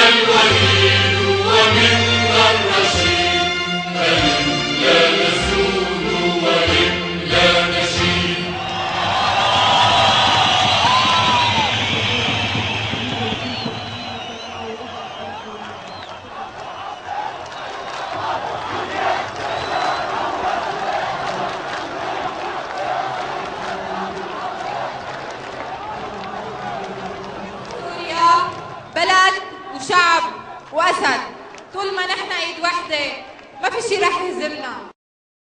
الوليد ومنا الرشيد، فإنا نسود وإنا نشيد. بلد وشعب وأسد، طول ما نحن ايد وحدة ما في شي رح يهزمنا.